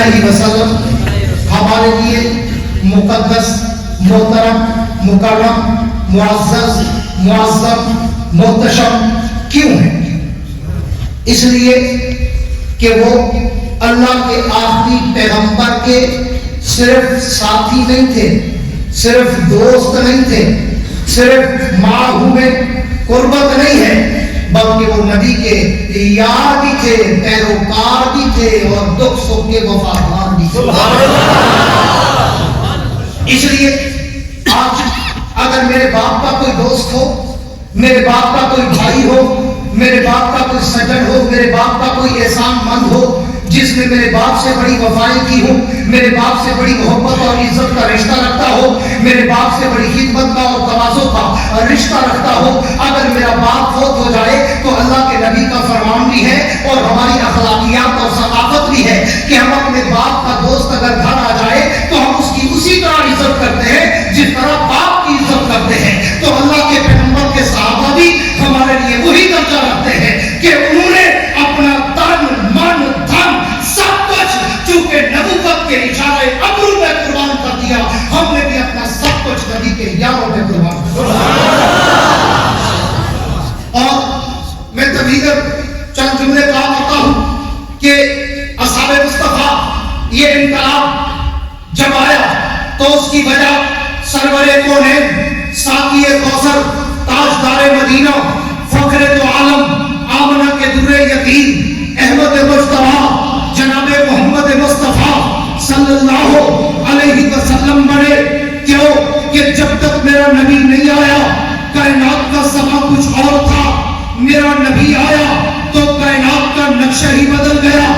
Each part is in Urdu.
علیہ وسلم ہمارے لیے مقدس، محترم، مکرم، معزز، معظم، محتشم کیوں ہیں؟ اس لیے کہ وہ اللہ کے آخری پیغمبر کے صرف ساتھی نہیں تھے، صرف دوست نہیں تھے، صرف معہوم قربت نہیں ہے، بلکہ وہ نبی کے یار بھی تھے، پیروکار بھی تھے، اور دکھ سکھ کے وفادار بھی تھے۔ اس لیے آج اگر میرے باپ کا کوئی دوست ہو، میرے باپ کا کوئی بھائی ہو، میرے باپ کا کوئی سجن ہو، میرے باپ کا کوئی احسان مند ہو جس نے میرے باپ سے بڑی وفائیں کی ہو، میرے باپ سے بڑی محبت اور عزت کا رشتہ رکھتا ہو، میرے باپ سے بڑی خدمت کا اور تواضع کا رشتہ رکھتا ہو، اگر میرا باپ فوت ہو جائے تو اللہ کے نبی کا فرمان بھی ہے اور ہماری اخلاقیات اور ثقافت بھی ہے کہ ہم اپنے باپ کا دوست اگر گھر آ جائے تو ہم اس کی اسی طرح عزت کرتے ہیں جس طرح باپ کی عزت کرتے ہیں۔ تو اللہ کے پیغمبر کے صحابہ بھی ہمارے لیے وہی درجہ رکھتے ہیں کہ انہوں نے اپنا تن، من، دھن سب کچھ چونکہ نبوت کے اشارے ابرو میں قربان کر دیا، ہم نے بھی اپنا سب کچھ نبی کے یاروں میں قربان کر دیا۔ اور میں تبلیغ چند جملے کہا کرتا ہوں کہ اصحاب مصطفیٰ یہ انقلاب جب آیا تو اس کی وجہ سرور کونین، ساقی کوثر، تاجدار مدینہ، فخر دو عالم، آمنہ کے در یقین، احمد مجتبیٰ، جناب محمد مصطفیٰ صلی اللہ علیہ وسلم بنے۔ کیوں کہ جب تک میرا نبی نہیں آیا کائنات کا سما کچھ اور تھا، میرا نبی آیا تو کائنات کا نقشہ ہی بدل گیا۔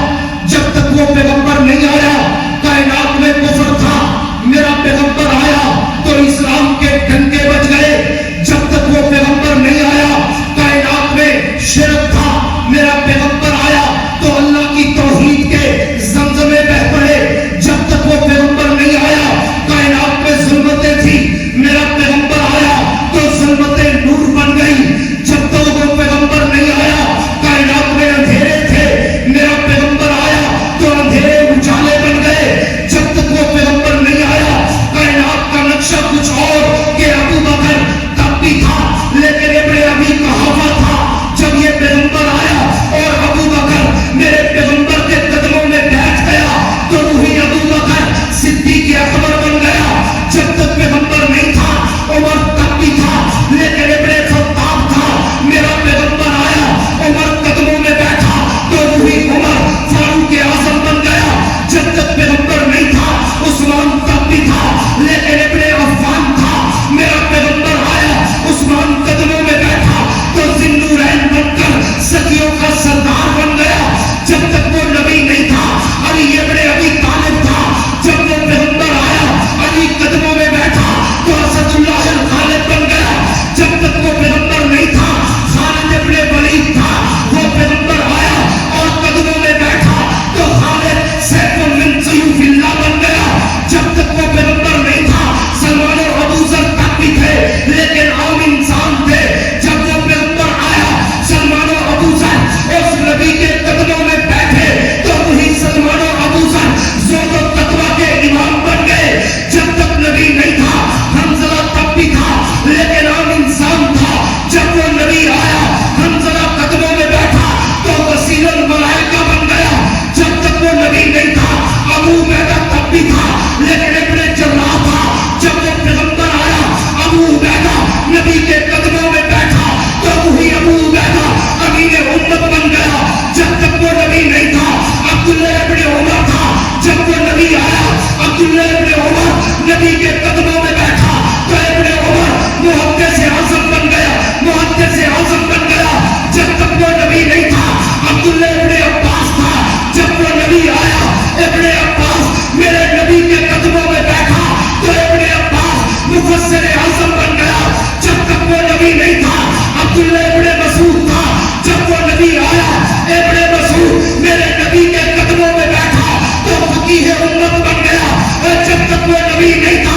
جب تک وہ پیغمبر نہیں آیا کائنات میں کفر تھا، میرا پیغمبر آیا تو اسلام کے ڈنکے بج گئے۔ جب تک وہ پیغمبر نہیں آیا کائنات میں شرک تھا، میرا پیغمبر آیا تو اللہ کی توحید کے زمزمے بہ پڑے۔ جب تک وہ پیغمبر نہیں آیا کائنات میں ظلمتیں تھی، میرا پیغمبر آیا تو ظلمتیں نور بن گئی۔ جب تک وہ پیغمبر نہیں آیا کائنات میں اندھیرے تھے، میرا پیغمبر آیا تو اندھیرے اجالے بن گئے۔ جب تک وہ پیغمبر نہیں آیا کائنات کا نقشہ کچھ اور کہ ابو بکر تب بھی تھا لیکن ابن ابی قحافہ تھا۔ جب یہ پیغمبر آیا اور ابو بکر میرے پیغمبر کے قدموں میں بیٹھ گیا تو وہی ابو بکر صدیق اکبر بن گیا۔ جب تک پیغمبر نہیں تھا عمر تب بھی تھا لیکن ابن خطاب تھا، میرا پیغمبر آیا عمر قدموں میں بیٹھا تو وہی عمر فاروق اعظم بن گیا۔ جب تک پیغمبر نہیں تھا عثمان تب بھی تھا لیکن ابن عفان تھا، میرا پیغمبر آیا عثمان قدموں میں بیٹھا تو ذوالنورین بن کر سخیوں کا سردار بن گیا۔ جب تک وہ نبی نہیں تھا علی ابن ابی طالب تھا، جب وہ پیغمبر آیا علی قدموں میں بیٹھا تو اسد اللہ الغالب بن گیا۔ جب تک وہ پیغمبر نہیں تھا خالد ابن ولید تھا، وہ پیغمبر آیا اور قدموں میں بیٹھا تو خالد سیف من سیوف اللہ بن گیا۔ جب تک وہ پیغمبر نہیں تھا سلمان اور ابو ذر تک بھی تھے لیکن عام انسان تھے۔ جب وہ پیغمبر آیا سلمان اور ابو ذر اس نبی کے قدموں میں بیٹھے تو وہی سلمان اور ابو ذر زہد و تقویٰ کے امام بن گئے۔ جب تک نبی نہیں تھا حنظلہ تب بھی تھا لیکن عام انسان تھا۔ جب وہ نبی آیا حنظلہ قدموں میں بیٹھا تو وسیل الملائکہ بن گیا۔ جب تک وہ نبی نہیں تھا ابو عبیدہ تب بھی تھا لیکن ابن جراح تھا۔ جب وہ پیغمبر آیا ابو عبیدہ نبی کے قدموں میں بیٹھا تو وہی ابو عبیدہ امین امت بن گیا۔ جب تک وہ نبی نہیں تھا عبداللہ ابن عمر تھا، جب وہ نبی آیا عبداللہ ابن عمر نبی کے قدموں میں بیٹھا تو ابن عمر محدث اعظم بن گیا، محدث اعظم بن گیا۔ جب تک وہ نبی نہیں تھا عبداللہ ابن عباس تھا، جب وہ نبی آیا ابن عباس میرے نبی کے قدموں میں بیٹھا تو ابن عباس مفسر اعظم بن گیا۔ جب تک وہ نبی نہیں تھا عبداللہ ابن مسعود تھا، جب وہ نبی آیا ابن مسعود میرے نبی کے قدموں میں بیٹھا تو فقیہ امت بن گیا۔ جب تک وہ نبی نہیں تھا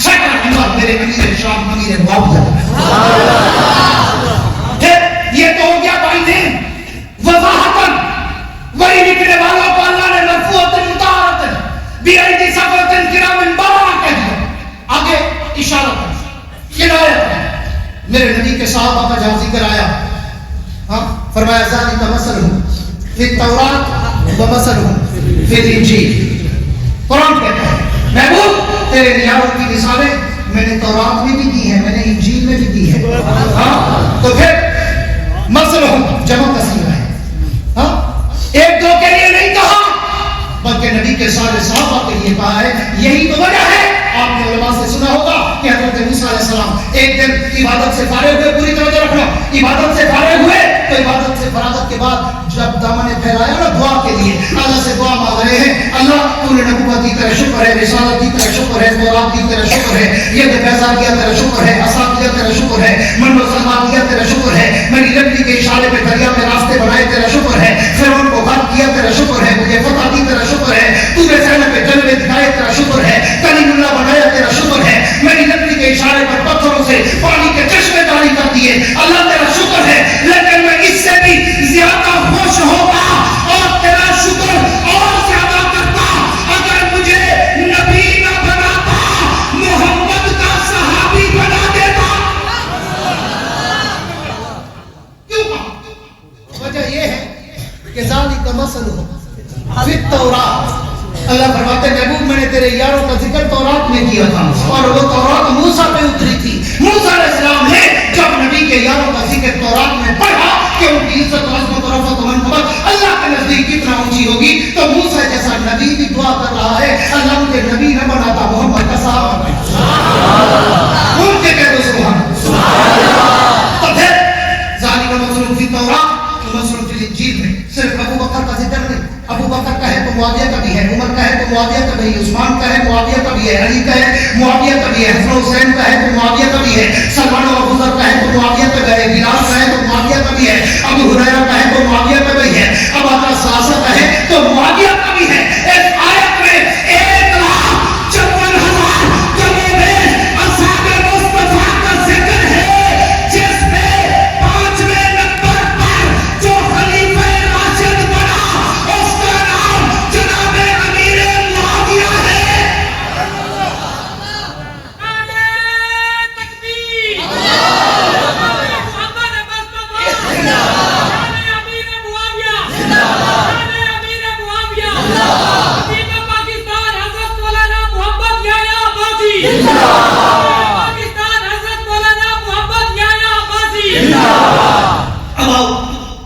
6 میرے امیر شام امیر معاویہ. یہ تو ہو گیا بائی نیم وضاحتاً. وہی لکھنے والوں کو اللہ نے مرفوعۃ مطہرۃ بأیدی سفرۃ کرام بررہ کہہ دیا. آگے اشارت کنایت میرے نبی کے صحابہ کا جہاں ذکر آیا. فرمایا ذالک مثلہ فی التوراۃ و مثلہ فی الانجیل. قرآن کہتا ہے محبوب تیرے نیاروں کی مثالیں میں نے تورات میں بھی دی ہیں, میں نے انجیل میں بھی دی ہے. تو پھر مثل جمع کثیر ہے. ایک دو کے لیے نہیں کہا بلکہ نبی کے سارے صحابہ کے لیے کہا ہے. یہی تو وجہ ہے آپ نے علماء سے سنا ہوگا کہ حضرت موسیٰ علیہ السلام ایک دن عبادت سے فارغ ہوئے. پوری توجہ رکھنا, عبادت سے فارغ ہوئے تو عبادت سے فراغت کے بعد جب دامن پھیلایا نا دعا کے لیے, اللہ سے دعا مانگ رہے ہیں اللہ تو نے نبوت کی طرح شکر ہے, رسالت کی طرح شکر ہے, تورات کی طرح شکر ہے, یہ بیضا کیا تیرا شکر ہے, عصا کیا تیرا شکر ہے, من و سلمان کیا تیرا شکر ہے, میری لکڑی کے اشارے پہ دریا میں راستے بنائے تیرا شکر ہے, فرعون کو غرق کیا تیرا شکر ہے, مجھے فتح دی تیرا شکر ہے, تو نے زینب پہ جلوے دکھائے تیرا شکر ہے, کلیم اللہ بنایا تیرا شکر ہے, میری لکڑی کے اشارے پر پتھروں سے پانی کے چشمے جاری کر دیے اللہ تیرا شکر ہے. لیکن میں اس سے بھی زیادہ خوش ہوگا اور تیرا شکر اور زیادہ کرتا اگر مجھے نبی نہ بناتا, محمد کا صحابی بنا دیتا. کیوں کہا؟ وجہ یہ ہے کہ ذالک مثلہ فی التوراۃ. اللہ فرماتے ہیں محبوب میں نے تیرے یاروں کا ذکر تورات میں کیا تھا اور وہ تورات موسیٰ پہ اتری تھی. موسیٰ علیہ السلام نے جب نبی کے یاروں کا ذکر تورات میں پڑھا کہ ان کی عزت و عظمت و رفعت و منقبت اللہ کے نزدیک کتنا اونچی ہوگی, تو موسیٰ جیسا نبی بھی دعا کر رہا ہے اللہ مجھے نبی نہ بناتا, محمد کا صحابہ بناتا. ان کے کہہ دو سبحان اللہ. تو پھر ذالک مثل فی التوراۃ و مثل فی الانجیل میں صرف ابو بکر کا ذکر نہیں, ابو بکر کا ہے تو معاویہ کا بھی ہے, عمر کا ہے تو معاویہ کا بھی ہے, عثمان کا ہے معاویہ کا بھی ہے, علی کا ہے معاویہ کا بھی ہے, حسن حسین کا ہے تو معاویہ کا بھی ہے, سلمان و ابو ذر کا ہے تو معاویہ کا بھی ہے, بلال کا ہے تو معاویہ کا بھی ہے, ابو ہریرہ کا ہے تو معاویہ کا بھی ہے, اب آقا ثلاثہ کا ہے تو معاویہ کا بھی ہے. اس آیت میں 1,54,000 کلمے اصحاب مصطفیٰ کا ذکر ہے جس میں 5ویں نمبر پر جو خلیفہ راشد بنا اس کا نام جناب امیر معاویہ ہے.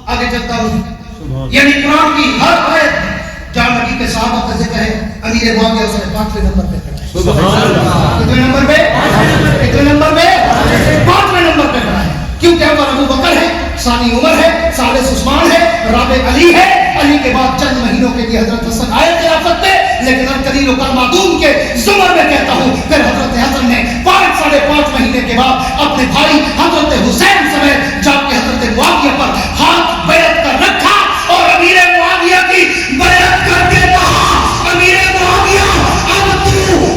آگے چلتا ہوں, یعنی قرآن کی ہر آیت جہاں نبی کے صحابہ کا ذکر ہے امیر معاویہ اس نے 5ویں نمبر پہ کھڑا ہے. کتنے نمبر پہ؟ کتنے نمبر پہ؟ 5ویں نمبر پہ کھڑا ہے. کیونکہ اول ابو بکر ہے, ثانی عمر ہے, ثالث عثمان ہے, رابع علی ہے, علی کے بعد چند مہینوں کے لیے حضرت حسن آئے خلافت پہ, لیکن القلیل والمعدوم کے زمر میں کہتا ہوں پھر حضرت حسن نے 5.5 مہینے کے بعد اپنے بھائی حضرت حسین سمیت جا کے حضرت معاویہ پر ہاتھ بیعت کر رکھا اور امیر معاویہ کی بیعت کر کے کہا امیر معاویہ اب تو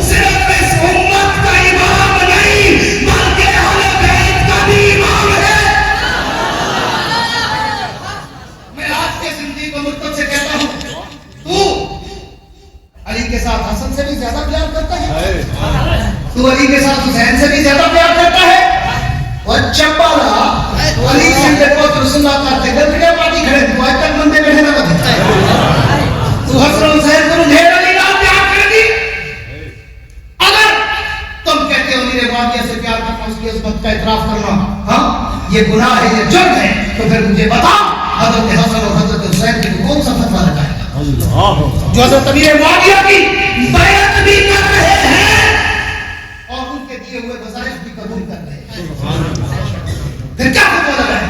صرف اس امت کا امام نہیں بلکہ اہل بیت کا بھی امام ہے. میں آج کے زندگی کو مرتب سے کہتا ہوں تو علی کے ساتھ حسن سے بھی زیادہ پیار کرتا ہے, تو علی کے ساتھ حسین سے بھی زیادہ پیار کرتا ہے. اور چپالا علی سے پوتر سنا کرتے گل کے پاٹی کھڑے تو آج تک بندے بیٹھے نہ بدھتا ہے. تو حسن حسین کو ڈھیر علی نال پیار کر دی. اگر تم کہتے ہو میرے معاویہ سے پیار کرنا, اس کی عظمت کا اعتراف کرنا ہاں یہ گناہ ہے, یہ جرم ہے, تو پھر مجھے بتا حضرت حسن اور حضرت حسین کے کون سا فتویٰ لگائے جو حضرت امیر معاویہ کی بیعت بھی کر رہے ہیں اور ان کے دیے ہوئے وظائف بھی قبول کر رہے ہیں. پھر کیا فتویٰ لگائے؟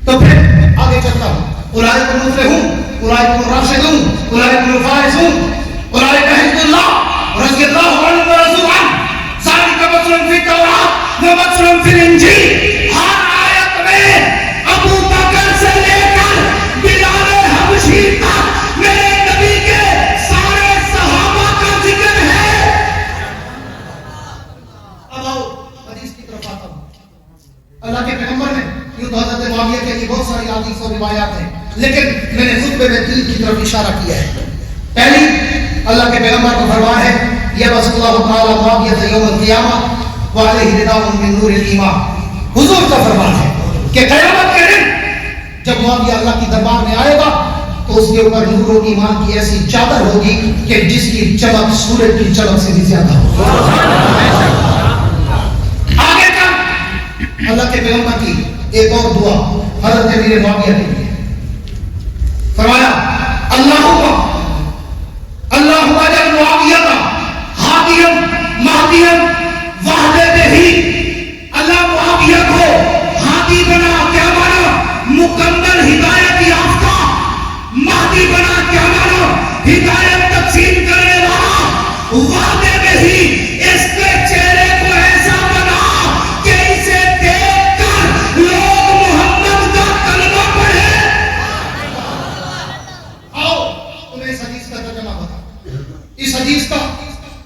تو پھر آگے چلتا ہوں. اولئک المفلحون, اولئک الراشدون, اولئک الفائزون, اولئک حزب اللہ رضی اللہ عنہ ورضوا عنہ. ذالک مثل فی التوراۃ و مثل فی الانجیل. ہر آیت میں ابو بکر سے لے کر بلال حبشی تک میرے نبی کے سارے صحابہ کا ذکر ہے. اب آؤ حدیث کی طرف آتا ہوں. اللہ کے پیغمبر نے یوں تو حضرت معاویہ کے لیے بہت ساری حدیث اور روایات ہیں، لیکن میں نے خطبے میں 3 کی طرف اشارہ کیا ہے. پہلی، اللہ کے پیغمبر کو فرمان ہے یا رسول اللہ تعالی معاویہ یوم القیامہ وعلیہ رداء من نور الایمان. حضور کا فرمان ہے کہ قیامت کے دن جب معاویہ اللہ کی دربار میں آئے گا تو اس کے اوپر نور و ایمان کی ایسی چادر ہوگی کہ جس کی چمک سورج کی چمک سے بھی زیادہ ہوگی. آگے چل اللہ کے پیغمبر کی ایک اور دعا حضرت امیر معاویہ کے لیے فرمایا اللہم اجعل معاویہ ہادیا مہدیا وحدہ بہ. اللہ معاویہ کو ہادی بنا، کیا مانا؟ مکمل ہدایت یافتہ. مہدی بنا، کیا مانا؟ ہدایت تقسیم کرنے والا. وحدہ بہ، اس کے چہرے کو ایسا بنا کہ اسے دیکھ کر لوگ محمد کا کلمہ پڑھے. آؤ تمہیں اس حدیث کا ترجمہ بتا، اس حدیث کا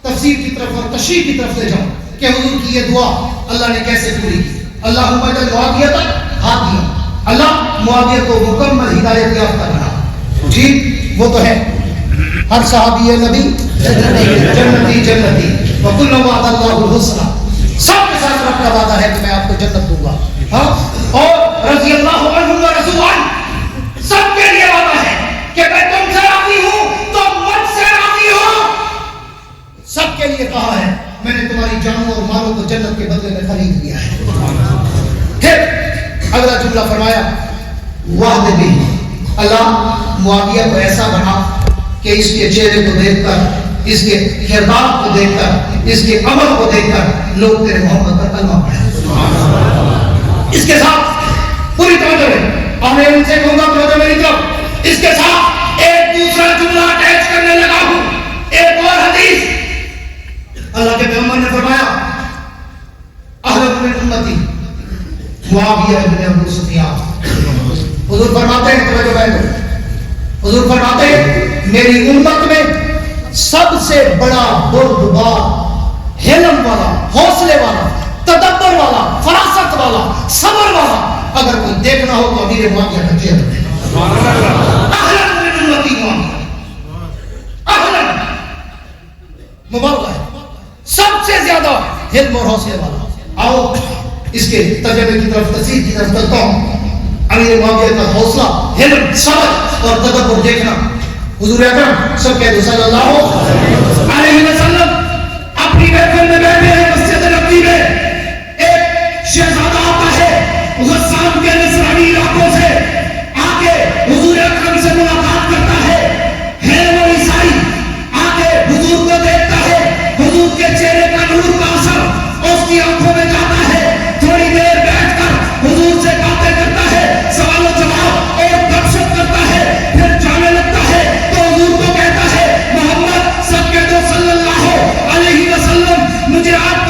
تفسیر کی طرف اور تشریح کی طرف لے جاؤ کہ حضور کی یہ دعا اللہ نے کیسے پوری کی. اللہم اجعل معاویہ ہادیا، اللہ معاویہ کو مکمل ہدایت یافتہ بنا. ٹھیک، وہ تو ہے ہر صحابی نبی جنتی جنتی وکل وعد اللہ الحسنى، سب کے ساتھ رب کا وعدہ ہے کہ میں آپ کو جنت دوں گا. ہاں، اور رضی اللہ عنہم ورضوان، سب کے لیے وعدہ ہے کہ میں تم سے راضی ہوں تو مجھ سے راضی ہو. سب کے لیے کہا ہے میں نے تمہاری جانوں اور مالوں کو جنت کے بدلے میں خرید لیا ہے. پھر اگلا جملہ فرمایا وعدہ بھی، اللہ معاویہ کو ایسا بنا کہ اس کے چہرے کو دیکھ کر، اس کے کردار کو دیکھ کر، اس کے عمل کو دیکھ کر لوگ تیرے محمد کا کلمہ پڑھیں. اس کے ساتھ پوری توجہ ہے، اور میں ان سے کہوں گا توجہ میری طرف، اس کے ساتھ ایک دوسرا جملہ اٹیچ کرنے لگا ہوں. ایک اور حدیث اللہ کے پیغمبر نے فرمایا احلف من امتی معاویہ ابن ابو سفیان. حضور فرماتے ہیں، توجہ بیٹھو، حضور فرماتے ہیں میری امت میں سب سے بڑا بردبار، حلم والا، حوصلے والا، تدبر والا، فراست والا، صبر والا اگر کوئی دیکھنا ہو تو امیر معاویہ کا چہرہ ہے. احلف من امتی معاویہ، احلف مبالغہ ہے، سب سے زیادہ حلم اور حوصلے والا. آؤ اس کے ترجمے کی طرف، تفسیر کی طرف چلتا ہوں. امیر معاویہ کا حوصلہ، حلم، صبر اور تدبر دیکھنا. حضور اکرم سب کہہ دو صلی اللہ علیہ وسلم اپنی محفل میں بیٹھے ہیں مسجد نبوی میں. ایک شہزادہ آتا ہے غسان کے نصرانی علاقوں سے، آ کے حضور اکرم سے ملاقات کرتا ہے وہ عیسائی. آ کے حضور کو دیکھتا ہے، حضور کے چہرے کا نور کا اثر اس کی آنکھوں میں جاتا ہے. تھوڑی دیر بیٹھ کر حضور سے باتیں کرتا ہے، سوال و جواب اور گپ شپ کرتا ہے. پھر جانے لگتا ہے تو حضور کو کہتا ہے محمد سب کے دو صلی اللہ علیہ وسلم مجھے آپ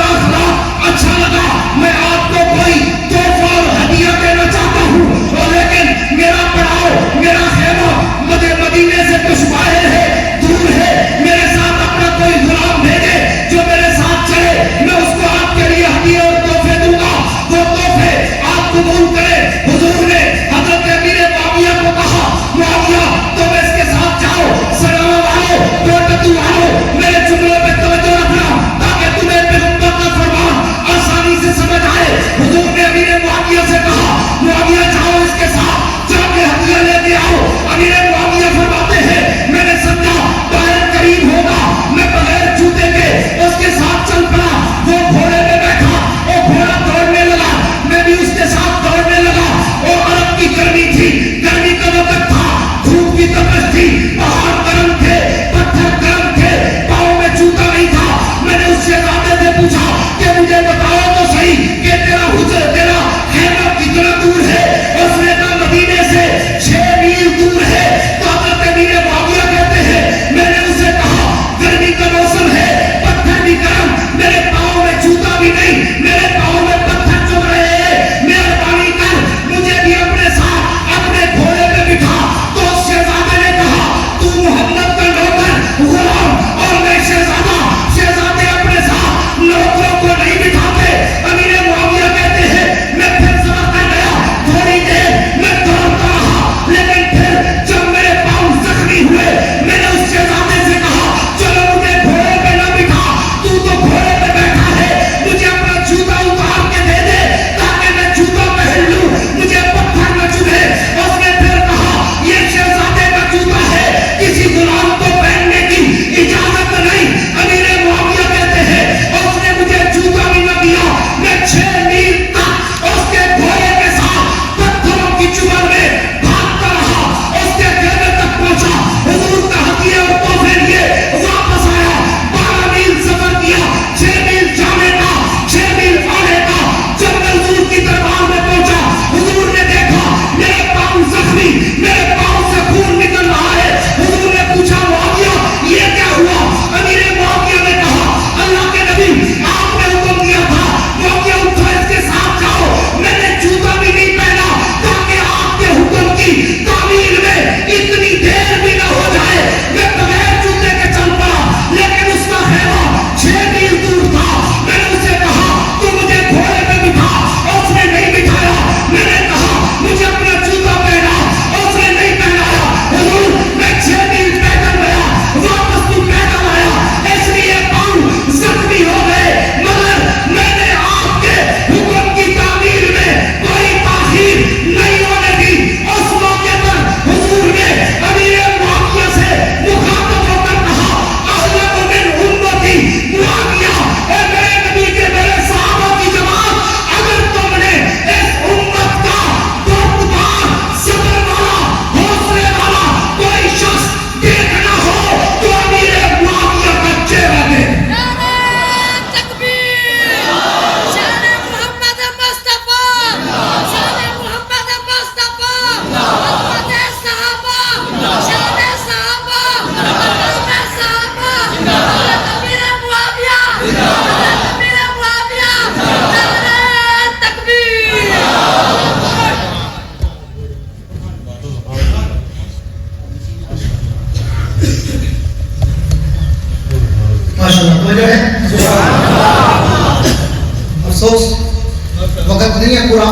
افسوس وقت نہیں ہے پورا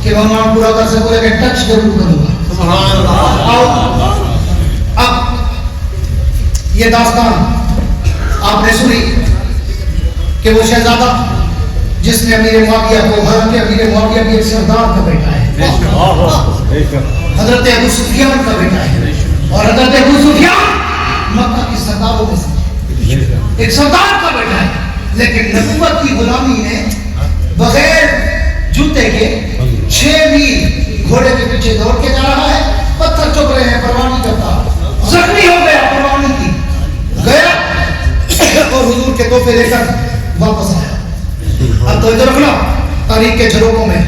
کہ وہ عنوان پورا کر سکوں، لیکن ٹچ ضرور کروں گا. اب یہ داستان آپ نے سنی کہ وہ شہزادہ جس نے امیر معاویہ کو، حالانکہ امیر معاویہ بھی ایک سردار کا بیٹا ہے، حضرت ابو سفیان کا بیٹا ہے، اور حضرت ابو سفیان مکہ کی سرداروں میں سے ایک سردار کا بیٹا ہے، لیکن نبوت کی غلامی نے بغیر جوتے کے 6 میل گھوڑے کے پیچھے دوڑ کے جا رہا ہے، پتھر چک رہے ہیں، پرواہ نہیں کرتا، زخمی ہو گیا، پرواہ نہیں کی، گیا اور حضور کے تحفے لے کر واپس آیا. اب تو ادھر رکھنا، تاریخ کے جھروکوں میں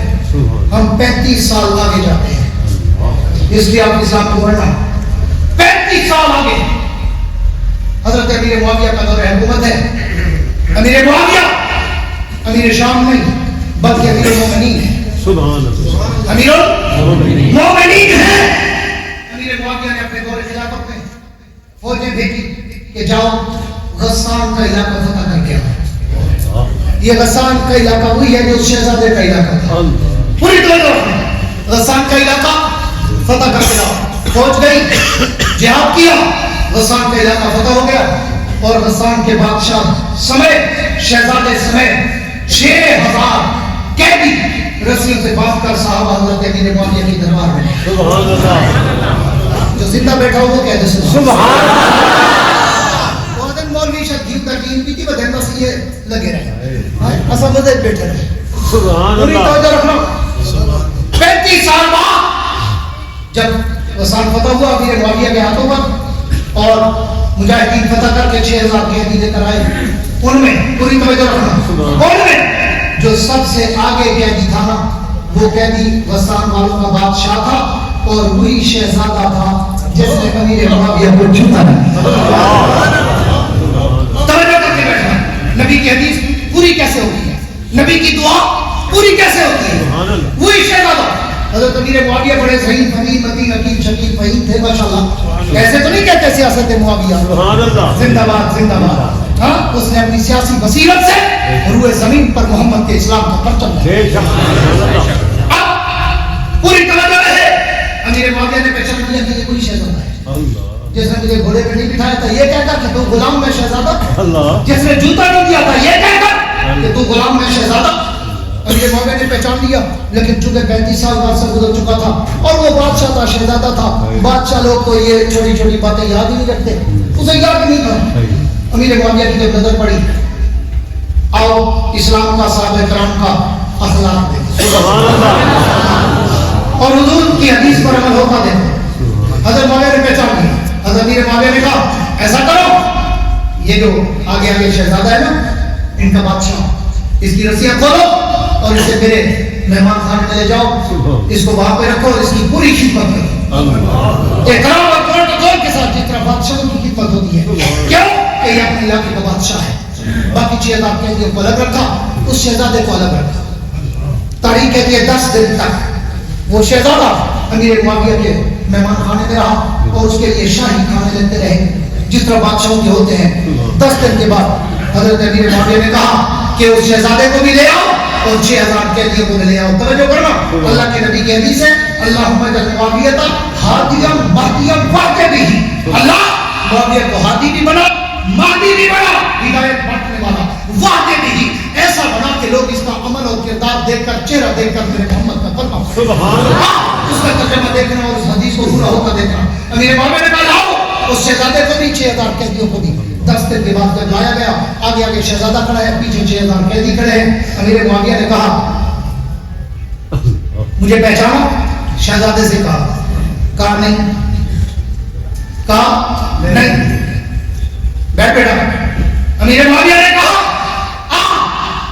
ہم 35 سال آگے جاتے ہیں، اس لیے آپ اسلام کو پڑھنا 35 سال آگے. حضرت امیر معاویہ کا دور حکومت ہے. امیر معاویہ امیر شام نہیں بلکہ امیر المومنین ہے. امیر المومنین ہے. امیر معاویہ نے اپنے دور خلافت میں فوجیں بھیجی کہ جاؤ غسان کا علاقہ فتح کر کے آؤ. یہ غسان کا علاقہ وہی ہے جو شہزادے کا علاقہ تھا. پوری طرح غسان کا علاقہ فتح کر کے آؤ. فوج گئی، جہاد کیا، غسان کا علاقہ فتح ہو گیا، اور غسان کے بادشاہ سمیت شہزادے سمیت 6000 قیدی رسیوں سے باندھ کر صحابہ حضرت امیر معاویہ کی دربار میں لے. سبحان اللہ. جو زندہ بیٹھا ہو وہ کہتے سبحان اللہ. وہ دن مولوی شدید تقین بھی تھی، بدن بس یہ لگے رہے اصل مدد بیٹھے رہے. سبحان اللہ. توجہ رکھنا. 35 سال بعد جب غسان فتح ہوا امیر معاویہ کے ہاتھوں پر، اور مجاہدین فتح کر کے 6000 قیدی لے کر آئے، ان میں پوری توجہ رکھنا، ان میں جو سب سے آگے قیدی تھا نا، وہ قیدی غسان والوں کا بادشاہ تھا، اور وہی شہزادہ تھا جس نے امیر معاویہ کو جوتا نہیں. توجہ کر کے بیٹھنا. نبی کی حدیث پوری کیسے ہوتی ہے، نبی کی دعا پوری کیسے ہوتی ہے. وہی شہزادہ حضرت امیر معاویہ بڑے صحیح فقیر متین حکیم شکیل فہیم تھے ماشاءاللہ. ایسے تو نہیں کہتے سیاست معاویہ زندہ باد زندہ باد. ہاں، اس نے اپنی سیاسی بصیرت سے روئے زمین پر محمد کے اسلام کا پرچم لہرایا. اب پوری توجہ رہے. امیر معاویہ نے پہچان لیا کہ یہ کوئی شہزادہ ہے جس نے مجھے گھوڑے پہ نہیں بٹھایا تھا یہ کہہ کر کہ تو غلام میں شہزادہ، جس نے جوتا نہیں دیا تھا یہ کہہ کر کہ تو غلام میں شہزادہ. امیر معاویہ نے پہچان لیا، لیکن چونکہ 35 سال بعد سے گزر چکا تھا اور وہ بادشاہ تھا، شہزادہ تھا. بادشاہ لوگ کو یہ چھوٹی چھوٹی باتیں یاد ہی نہیں رکھتے، اسے یاد نہیں تھا. امیر معاویہ کی جب نظر پڑی، آؤ اسلام کا صحابہ کرام کا اخلاق دیکھو اور حضور کی حدیث پر عمل ہوتا دیکھو. حضرت معاویہ نے پہچان لیا. حضرت امیر معاویہ نے کہا ایسا کرو، یہ جو آگے آگے شہزادہ ہے نا، ان کا بادشاہ، اس کی رسیاں کھولو اور اسے میرے مہمان خانے میں لے جاؤ، اس کو وہاں پہ رکھو اور اس کی پوری خدمت کرو، احترام اور پروٹوکول کے ساتھ جس طرح بادشاہوں کی خدمت ہوتی ہے. کیوں کہ یہ اپنے علاقے کا بادشاہ ہے. باقی 6000 قیدیوں کو الگ رکھا، اس شہزادے کو الگ رکھا. تاریخ کہتی ہے 10 دن تک وہ شہزادہ امیر معاویہ کے مہمان خانے میں رہا اور اس کے لیے شاہی کھانے لیتے رہے جس طرح بادشاہوں کے ہوتے ہیں. 10 دن کے بعد حضرت امیر معاویہ نے کہا کہ اس شہزادے کو بھی لے آؤ اور 6000 قیدیوں کو بھی لے آؤ. توجہ کرنا، اللہ کے نبی کی حدیث ہے، اللہم اجعل معاویہ ہادیا مہدیا واقع بھی. اللہ معاویہ کو ہادی بھی بنا، مہدی بھی بنا، ہدایت بانٹنے والا واقع بھی ایسا بنا کہ لوگ اس کا عمل اور کردار دیکھ کر، چہرہ دیکھ کر میرے محمد کا کلمہ سبحان اللہ اس کا ترجمہ دیکھنا اور اس حدیث کو پورا ہوتا دیکھنا. امیر معاویہ نے کہا لاؤ اس شہزادے کو بھی 6000 قیدیوں کو بھی. 10 دن کے بعد جب لایا گیا، آگے آگے شہزادہ کھڑا ہے، پیچھے 6000 قیدی کھڑے ہیں. امیر معاویہ نے کہا مجھے پہچانو. شہزادے سے کہا نہیں، کہا نہیں، بیٹھ بیٹا. امیر معاویہ نے کہا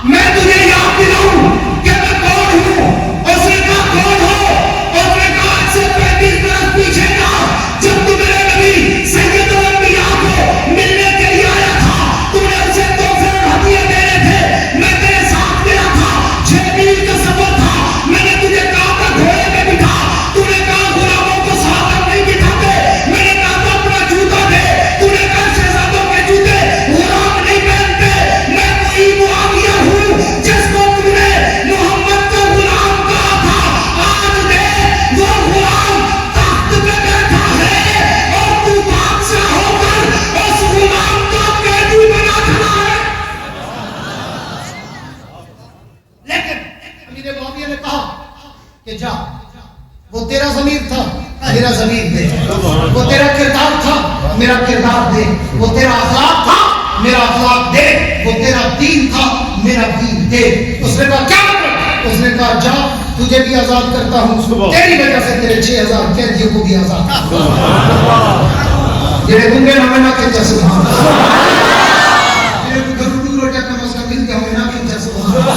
میں تجھے یاد دلاؤں کہ میں کون ہوں. اور اس نے کہا کون ہو؟ اور اس نے کہا آج سے 35 برس پیچھے کا جب تو میرے نبی سید الانبیاء کو ملنے کے لیے آیا تھا، تم نے اسے تحفے اور ہدیے دینے تھے، میں تیرے ساتھ گیا تھا. 6 میل کا سفر تھا، میں نے تجھے کہا تھا گھوڑے پہ بٹھا، تو نے کہا غلاموں کو ساتھ ہم نہیں بٹھاتے. میں نے کہا تھا اپنا جوتا دے، تو نے کہا شہزادوں کے جوتے غلام نہیں پہنتے. میں وہی معاویہ ہوں امیر معاویہ نے کہا کہ جا، وہ تیرا ضمیر تھا میرا ضمیر دے، وہ تیرا کردار تھا میرا کردار دے، وہ تیرا اخلاق تھا میرا اخلاق دے، وہ تیرا دین تھا میرا دین دے۔ اس نے کہا کیا مطلب؟ اس نے کہا جا، تجھے بھی آزاد کرتا ہوں، تیری وجہ سے تیرے 6000 قیدیوں کو بھی آزاد کرتا ہوں۔ یہ گنگے نہ میں نہ کہتے سبحان اللہ، یہ گھروں ٹکڑوں ٹیک کا مسئلہ مل گیا ہوئے نہ کہتے سبحان اللہ۔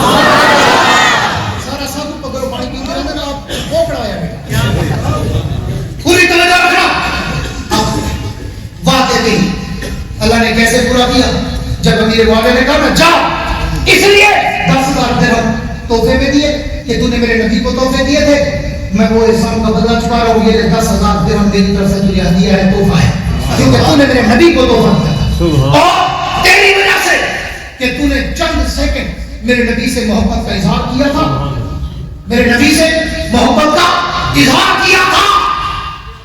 سارا سب پکڑو پانی پیتے رہتے نا، آپ وہ پڑھایا بیٹا پوری توجہ رکھنا۔ اب وعدے نہیں اللہ نے کیسے پورا کیا؟ جب امیر معاویہ نے کہا نا جا، اس لیے 10,000 درہم تحفے میں دیے کہ تو نے میرے نبی کو تحفے دیے تھے، میں وہ احسان کا بدلہ چکا رہا ہوں، یہ 10,000 درہم میری طرف سے تجھے ہدیہ ہے، تحفہ ہے، کیونکہ تو نے میرے نبی کو تحفہ دیا تھا، اور تیری وجہ سے کہ تو نے چند سیکنڈ میرے نبی سے محبت کا اظہار کیا تھا، میرے نبی سے محبت کا اظہار کیا تھا،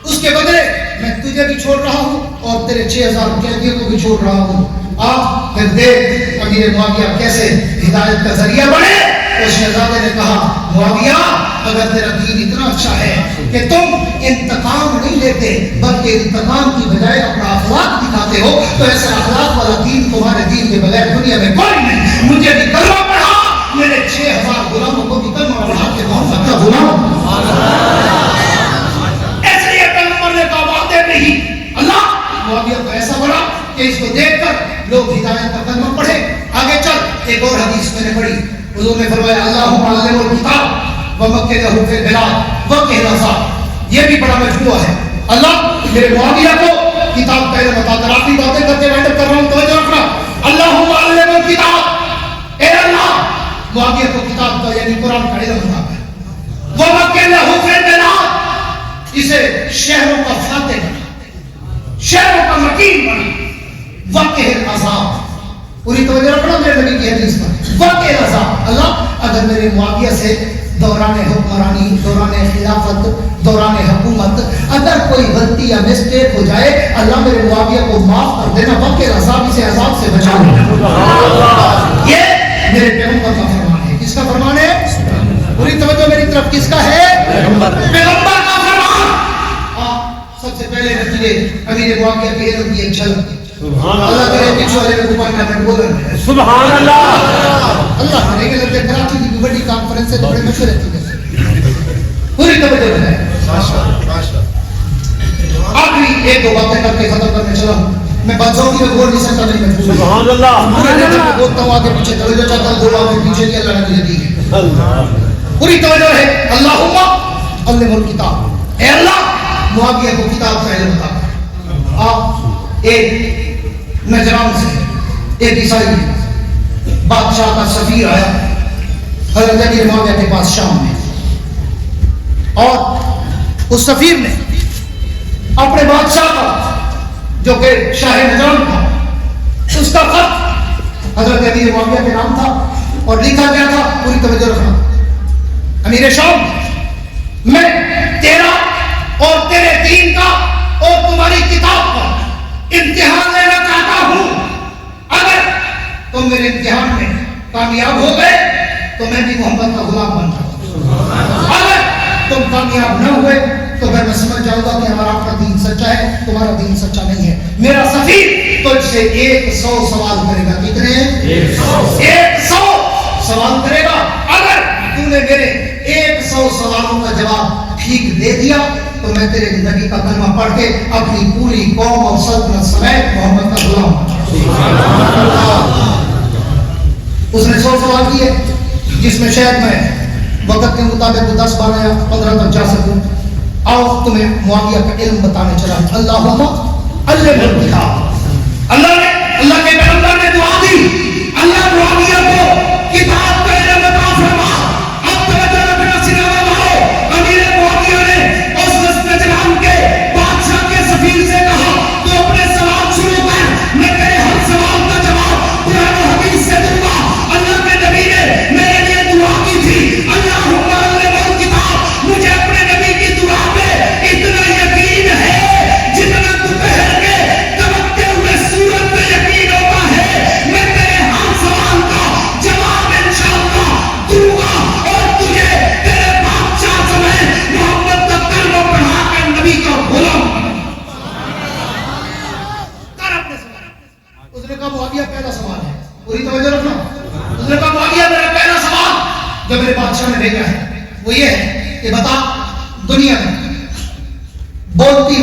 اس کے بدلے میں تجھے بھی چھوڑ رہا ہوں اور تیرے 6000 قیدیوں کو بھی چھوڑ رہا ہوں۔ آپ پھر دیکھ امیر معاویہ کیسے ہدایت کا ذریعہ بنے۔ اس شہزادے نے کہا معاویہ اگر تیرا دین اتنا اچھا ہے کہ تم انتقام نہیں لیتے بلکہ انتقام کی بجائے اپنا اخلاق دکھاتے ہو، تو ایسا اخلاق والا دین تمہارے دین کے بغیر دنیا میں کوئی نہیں۔ مجھے بھی کلمہ پڑھا، میرے 6000 غلاموں کو بھی کلمہ پڑھا کے محمد کا غلام۔ ایسے یہ پیغمبر نے کہا وعدے نہیں۔ اللہ معاویہ کو ایسا بڑا کہ اس کو دیکھ کر لوگ ہدایت کا کلمہ پڑھے۔ آگے چل، ایک اور حدیث میں نے پڑھی، حضور نے فرمایا اللہم علم الکتاب ومکنہ فی البلاد وقہ العذاب۔ یہ بھی بڑا مجموعہ ہے۔ اللہ میرے معاویہ کو کتاب کا علم عطا کر۔ آپ کی باتیں کرتے وائنڈ اپ کر رہا ہوں، توجہ رکھنا۔ اللہم علم الکتاب، اے اللہ معاویہ کو کتاب کا یعنی قرآن کا علم عطا کر۔ ومکنہ فی البلاد، اسے شہروں کا فاتح بنا، شہروں کا مکین بنا۔ وقہ العذاب، پوری توجہ رکھنا میرے نبی کی حدیث پر۔ وقت العذاب، اللہ اگر میرے معاویہ سے دوران حکمرانی، دوران خلافت، دوران حکومت اگر کوئی غلطی یا مسٹیک ہو جائے، اللہ میرے معاویہ کو معاف کر دینا، وقت العذاب، اسے عذاب سے بچا لینا۔ یہ میرے پیغمبر کا فرمان ہے۔ کس کا فرمان ہے؟ پوری توجہ میری طرف، کس کا ہے؟ پیغمبر کا فرمان۔ سب سے پہلے نتیجے امیر معاویہ کے علم کی ایک جھلک۔ اللہ کرے پیچھے والے میں گمان نہ میں بولن ہے۔ سبحان اللہ۔ اللہ کرے کہ لگتے کراچی کی بڑی کانفرنس سے بڑے مشورے کی پوری توجہ ہے۔ آخری ایک دو باتیں کر کے ختم کرنے چلا ہوں۔ میں بادشاہوں کی میں بول نہیں سکتا، نہیں میں سبحان اللہ میں بولتا ہوں، آگے پیچھے توجہ چاہتا ہوں، دو آگے پیچھے کی اللہ نے مجھے دی ہے۔ پوری توجہ ہے۔ اللہم علم الکتاب، اے اللہ معاویہ کو کتاب کا علم عطا کر۔ آپ ایک نجران سے ایک عیسائی بادشاہ کا سفیر آیا حضرت امیر معاویہ کے پاس شام میں، اور اس سفیر نے اپنے بادشاہ کا جو کہ شاہ نجران تھا، اس کا خط حضرت امیر معاویہ کے نام تھا اور لکھا گیا تھا، پوری توجہ رکھنا، امیر شام میں تیرا اور تیرے دین کا اور تمہاری کتاب کا امتحان لینا چاہتا ہوں۔ اگر تم میرے امتحان میں کامیاب ہو گئے تو میں بھی محمد کا غلام بن جاؤں، اگر تم کامیاب نہ ہوئے تو پھر میں سمجھ جاؤں گا کہ ہمارا آپ کا دین سچا ہے، تمہارا دین سچا نہیں ہے۔ میرا سفیر تجھ سے 100 سوال کرے گا۔ کتنے ہیں؟ 100 سوال کرے گا۔ اگر تو نے میرے 100 سوالوں کا جواب ٹھیک دے دیا تو میں تیرے زندگی کا کلمہ پڑھ کے اپنی پوری قوم اور سلطنت سمیت محمد کا غلام ہوں۔ اس نے 100 سوال کیے، جس میں شاید میں وقت کے مطابق 10 12 یا 15 تک جا سکوں۔ آؤ تمہیں معاویہ کا علم بتانے چلا۔ اللہم علم الکتاب، اللہ کے پیغمبر نے دعا دی، اللہ معاویہ کو کتاب کا علم عطا فرما۔ اب توجہ رکھنا، سناوا بھاؤ، امیر معاویہ نے اس نجران کے بادشاہ کے سفیر سے کہا تو اپنے سوال شروع کر، میں تیرے ہر سوال کا جواب قرآن و حدیث سے دوں گا۔ اللہ کے نبی نے میرے لیے دعا کی تھی، اللہم علم الکتاب، مجھے اپنے نبی کی دعا پہ اتنا یقین ہے جتنا دوپہر کے دمکتے ہوئے سورج پہ یقین ہوتا ہے۔ میں تیرے ہر سوال کا جواب انشاءاللہ نے کہا معاویہ پہلا سوال ہے، پوری توجہ رکھنا. اس نے کہا معاویہ میرا پہلا سوال جو میرے بادشاہ نے بھیجا ہے وہ یہ ہے کہ بتا دنیا میں بولتی